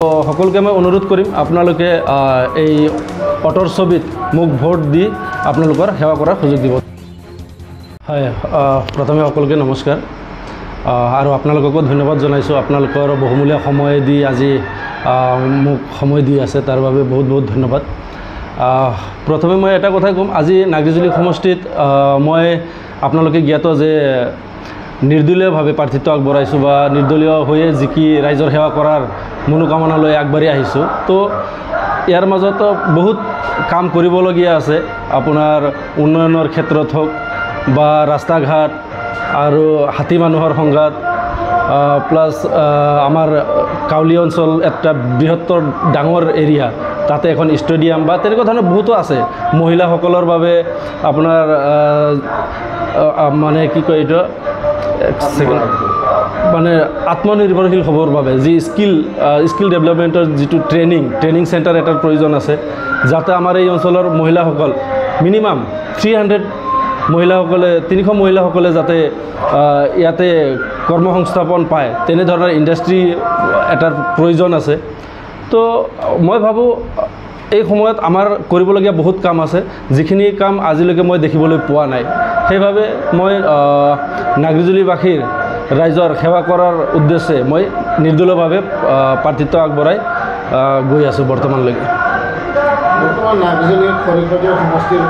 সকলকে মই অনুৰোধ কৰিম আপোনালোকে এই অটৰ ছবিত মোক ভোট দি আপোনালোকৰ সেৱা কৰাৰ সুযোগ দিব। হয়, প্ৰথমে সকলোকে নমস্কাৰ আৰু আপোনালোককো ধন্যবাদ জনাইছোঁ। আপোনালোকৰ বহুমূলীয়া সময় দি আজি মোক সময় দি আছে, তাৰ বাবে বহুত বহুত ধন্যবাদ। প্ৰথমে মই এটা কথাই ক'ম, আজি নাগৰিজুলি সমষ্টিত মই আপোনালোকে জ্ঞাত যে নিৰ্দলীয়ভাৱে প্ৰাৰ্থিত্ব আগবঢ়াইছোঁ বা নিৰ্দলীয় হৈয়ে জিকি ৰাইজৰ সেৱা কৰাৰ মনোকামনা লৈ আগবাঢ়ি আহিছোঁ। তো ইয়াৰ মাজত বহুত কাম কৰিবলগীয়া আছে, আপোনাৰ উন্নয়নৰ ক্ষেত্ৰত হওক বা ৰাস্তা ঘাট আৰু হাতী মানুহৰ সংঘাত প্লাছ আমাৰ কাউলী অঞ্চল এটা বৃহত্তৰ ডাঙৰ এৰিয়া, তাতে এখন ষ্টেডিয়াম বা তেনেকুৱা ধৰণৰ বহুতো আছে। মহিলাসকলৰ বাবে আপোনাৰ মানে কি কয় এইটো মানে আত্মনিৰ্ভৰশীল হ'বৰ বাবে যি স্কিল ডেভেলপমেণ্টৰ যিটো ট্ৰেইনিং চেণ্টাৰ এটাৰ প্ৰয়োজন আছে, যাতে আমাৰ এই অঞ্চলৰ মহিলাসকল মিনিমাম 300 মহিলাসকলে যাতে ইয়াতে কৰ্মসংস্থাপন পায়, তেনেধৰণৰ ইণ্ডাষ্ট্ৰী এটাৰ প্ৰয়োজন আছে। তো মই ভাবোঁ এই সময়ত আমাৰ কৰিবলগীয়া বহুত কাম আছে, যিখিনি কাম আজিলৈকে মই দেখিবলৈ পোৱা নাই। সেইবাবে মই নাগৰিজুলিবাসীৰ ৰাইজৰ সেৱা কৰাৰ উদ্দেশ্যে মই নিৰ্দলীয়ভাৱে প্ৰাৰ্থিত্ব আগবঢ়াই গৈ আছোঁ বৰ্তমানলৈকে। বৰ্তমান নাগৰিজুলি খৰিখতীয়া সমষ্টিৰ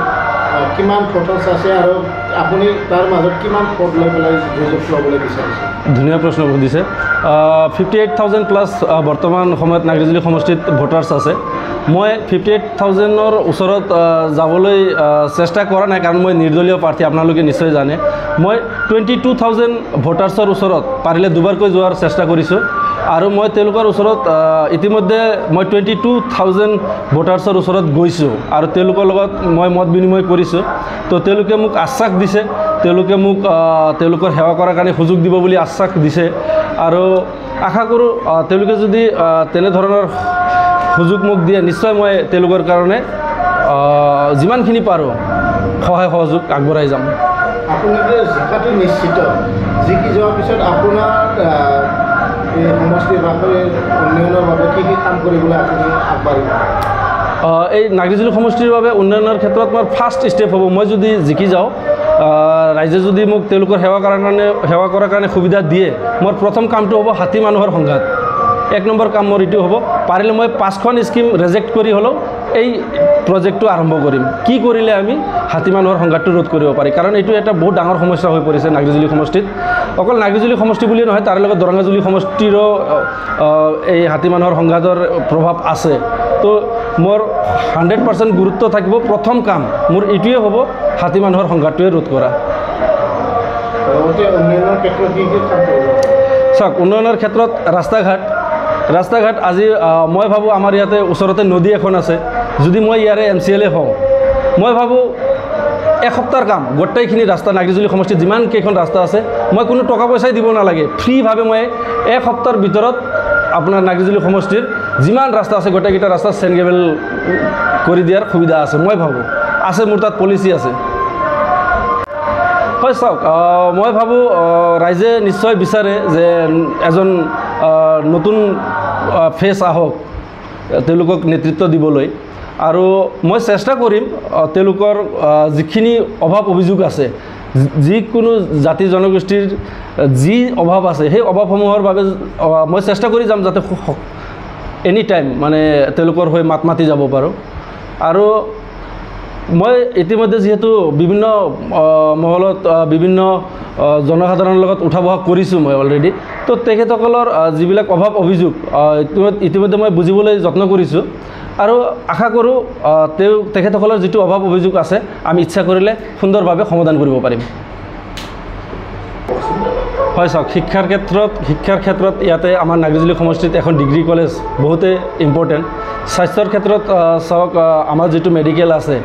কিমান ভোটাৰ্ছ আছে আৰু আপুনি তাৰ মাজত কিমান ভোট লৈ পেলাই সুযোগ ল'বলৈ বিচাৰিছে? ধুনীয়া প্ৰশ্ন সুধিছে। 58,000 প্লাছ বৰ্তমান সময়ত নাগৰিজুলি সমষ্টিত ভোটাৰ্ছ আছে। মই 58,000ৰ ওচৰত যাবলৈ চেষ্টা কৰা নাই, কাৰণ মই নিৰ্দলীয় প্ৰাৰ্থী, আপোনালোকে নিশ্চয় জানে। মই 22,000 ভোটাৰ্ছৰ ওচৰত পাৰিলে দুবাৰকৈ যোৱাৰ চেষ্টা কৰিছোঁ আৰু মই তেওঁলোকৰ ওচৰত ইতিমধ্যে মই 22,000 ভোটাৰ্ছৰ ওচৰত গৈছোঁ আৰু তেওঁলোকৰ লগত মই মত বিনিময় কৰিছোঁ। তো তেওঁলোকে মোক আশ্বাস দিছে, তেওঁলোকে মোক তেওঁলোকৰ সেৱা কৰাৰ কাৰণে সুযোগ দিব বুলি আশ্বাস দিছে আৰু আশা কৰোঁ তেওঁলোকে যদি তেনেধৰণৰ সুযোগ মোক দিয়ে, নিশ্চয় মই তেওঁলোকৰ কাৰণে যিমানখিনি পাৰোঁ সহায় সহযোগ আগবঢ়াই যাম। আপুনি যে জিকাটো নিশ্চিত, জিকি যোৱাৰ পিছত আপোনাৰ এই সমষ্টিৰ বাসীৰ উন্নয়নৰ বাবে কি কাম কৰিবলৈ আপুনি আগবাঢ়িব? এই নাগৰিজুলি সমষ্টিৰ বাবে উন্নয়নৰ ক্ষেত্ৰত মোৰ ফাৰ্ষ্ট ষ্টেপ হ'ব, মই যদি জিকি যাওঁ, ৰাইজে যদি মোক তেওঁলোকৰ সেৱা কৰাৰ কাৰণে সুবিধা দিয়ে, মোৰ প্ৰথম কামটো হ'ব হাতী মানুহৰ সংঘাত। 1 নম্বৰ কাম মোৰ এইটো হ'ব, পাৰিলে মই 5খন স্কিম ৰিজেক্ট কৰি হ'লেও এই প্ৰজেক্টটো আৰম্ভ কৰিম। কি কৰিলে আমি হাতী মানুহৰ সংঘাতটো ৰোধ কৰিব পাৰি, কাৰণ এইটো এটা বহুত ডাঙৰ সমস্যা হৈ পৰিছে নাগৰিজুলি সমষ্টিত। অকল নাগৰিজুলি সমষ্টি বুলিয়ে নহয়, তাৰ লগত দৰঙাজুলি সমষ্টিৰো এই হাতী মানুহৰ সংঘাতৰ প্ৰভাৱ আছে। তো মোৰ 100% গুৰুত্ব থাকিব, প্ৰথম কাম মোৰ এইটোৱে হ'ব হাতী মানুহৰ সংঘাতটোৱে ৰোধ কৰা। উন্নয়নৰ ক্ষেত্ৰত কি কাম কৰিব? চাওক, উন্নয়নৰ ক্ষেত্ৰত ৰাস্তা ঘাট আজি মই ভাবোঁ আমাৰ ইয়াতে ওচৰতে নদী এখন আছে, যদি মই ইয়াৰে MCLA হওঁ, মই ভাবোঁ এসপ্তাহৰ কাম গোটেইখিনি ৰাস্তা নাগৰিজুলি সমষ্টিত যিমান কেইখন ৰাস্তা আছে, মই কোনো টকা পইচাই দিব নালাগে, ফ্ৰীভাৱে মই এসপ্তাহৰ ভিতৰত আপোনাৰ নাগৰিজুলি সমষ্টিৰ যিমান ৰাস্তা আছে গোটেইকেইটা ৰাস্তা চেনগেবল কৰি দিয়াৰ সুবিধা আছে। মই ভাবোঁ আছে, মোৰ তাত পলিচি আছে। হয়, চাওক, মই ভাবোঁ ৰাইজে নিশ্চয় বিচাৰে যে এজন নতুন ফেচ আহক তেওঁলোকক নেতৃত্ব দিবলৈ, আৰু মই চেষ্টা কৰিম তেওঁলোকৰ যিখিনি অভাৱ অভিযোগ আছে, যিকোনো জাতি জনগোষ্ঠীৰ যি অভাৱ আছে, সেই অভাৱসমূহৰ বাবে মই চেষ্টা কৰি যাম যাতে এনি টাইম মানে তেওঁলোকৰ হৈ মাত মাতি যাব পাৰোঁ। আৰু মই ইতিমধ্যে যিহেতু বিভিন্ন মহলত বিভিন্ন জনসাধাৰণৰ লগত উঠা বহা কৰিছোঁ মই অলৰেডি, তো তেখেতসকলৰ যিবিলাক অভাৱ অভিযোগ ইতিমধ্যে মই বুজিবলৈ যত্ন কৰিছোঁ আৰু আশা কৰোঁ তেখেতসকলৰ যিটো অভাৱ অভিযোগ আছে আমি ইচ্ছা কৰিলে সুন্দৰভাৱে সমাধান কৰিব পাৰিম। হয়, চাওক, শিক্ষাৰ ক্ষেত্ৰত ইয়াতে আমাৰ নাগৰিজুলি সমষ্টিত এখন ডিগ্ৰী কলেজ বহুতেই ইম্পৰ্টেণ্ট। স্বাস্থ্যৰ ক্ষেত্ৰত চাওক, আমাৰ যিটো মেডিকেল আছে,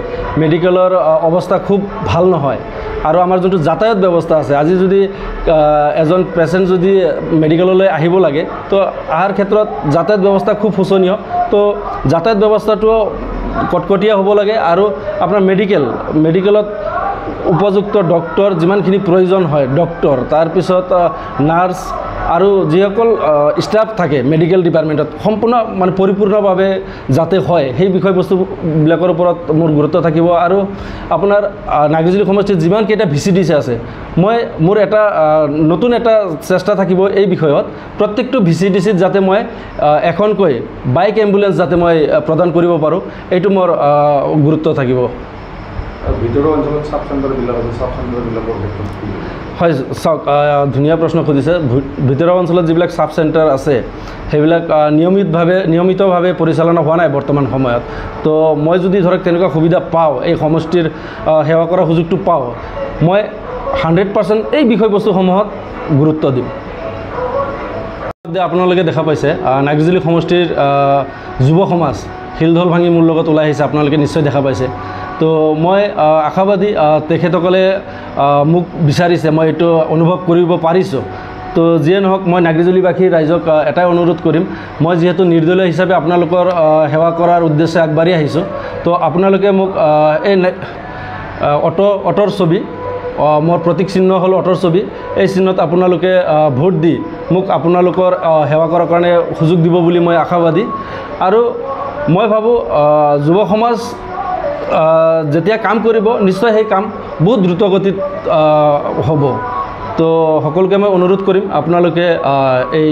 মেডিকেলৰ অৱস্থা খুব ভাল নহয়, আৰু আমাৰ যোনটো যাতায়াত ব্যৱস্থা আছে, আজি যদি এজন পেচেণ্ট যদি মেডিকেললৈ আহিব লাগে, তো অহাৰ ক্ষেত্ৰত যাতায়াত ব্যৱস্থা খুব শোচনীয়। তো যাতায়াত ব্যৱস্থাটো কটকটীয়া হ'ব লাগে, আৰু আপোনাৰ মেডিকেলত উপযুক্ত ডক্টৰ যিমানখিনি প্ৰয়োজন হয়, ডক্টৰ, তাৰপিছত নাৰ্ছ আৰু যিসকল ষ্টাফ থাকে মেডিকেল ডিপাৰ্টমেণ্টত সম্পূৰ্ণ মানে পৰিপূৰ্ণভাৱে যাতে হয় সেই বিষয়বস্তুবিলাকৰ ওপৰত মোৰ গুৰুত্ব থাকিব। আৰু আপোনাৰ নাগৰিজুলি সমষ্টিত যিমানকেইটা VCDC আছে মই মোৰ এটা নতুন এটা চেষ্টা থাকিব এই বিষয়ত প্ৰত্যেকটো VCDCত যাতে মই এখনকৈ বাইক এম্বুলেন্স যাতে মই প্ৰদান কৰিব পাৰোঁ এইটো মোৰ গুৰুত্ব থাকিব। ভিতৰৰ অঞ্চলত চাব চেণ্টাৰবিলাক আছে, চাব চেণ্টাৰবিলাকৰ ক্ষেত্ৰত হয় চাওক ধুনীয়া প্ৰশ্ন সুধিছে। ভিতৰুৱা অঞ্চলত যিবিলাক চাব চেণ্টাৰ আছে সেইবিলাক নিয়মিতভাৱে পৰিচালনা হোৱা নাই বৰ্তমান সময়ত। তো মই যদি ধৰক তেনেকুৱা সুবিধা পাওঁ, এই সমষ্টিৰ সেৱা কৰাৰ সুযোগটো পাওঁ, মই 100% এই বিষয়বস্তুসমূহত গুৰুত্ব দিম। আপোনালোকে দেখা পাইছে নাগৰিজুলি সমষ্টিৰ যুৱ সমাজ শিলঢল ভাঙি মোৰ লগত ওলাই আহিছে, আপোনালোকে নিশ্চয় দেখা পাইছে। তো মই আশাবাদী তেখেতসকলে মোক বিচাৰিছে, মই এইটো অনুভৱ কৰিব পাৰিছোঁ। তো যিয়ে নহওক মই নাগৰিজুলিবাসী ৰাইজক এটাই অনুৰোধ কৰিম, মই যিহেতু নিৰ্দলীয় হিচাপে আপোনালোকৰ সেৱা কৰাৰ উদ্দেশ্যে আগবাঢ়ি আহিছোঁ, তো আপোনালোকে মোক এই অটোৰ ছবি, মোৰ প্ৰতীক চিহ্ন হ'ল অটোৰ ছবি, এই চিহ্নত আপোনালোকে ভোট দি মোক আপোনালোকৰ সেৱা কৰাৰ কাৰণে সুযোগ দিব বুলি মই আশাবাদী। আৰু মই ভাবোঁ যুৱ সমাজ যেতিয়া কাম কৰিব নিশ্চয় সেই কাম বহুত দ্ৰুতগতিত হ'ব। তো সকলোকে মই অনুৰোধ কৰিম আপোনালোকে এই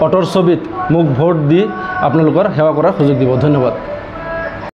অটোৰ ছবিত মোক ভোট দি আপোনালোকৰ সেৱা কৰাৰ সুযোগ দিব। ধন্যবাদ।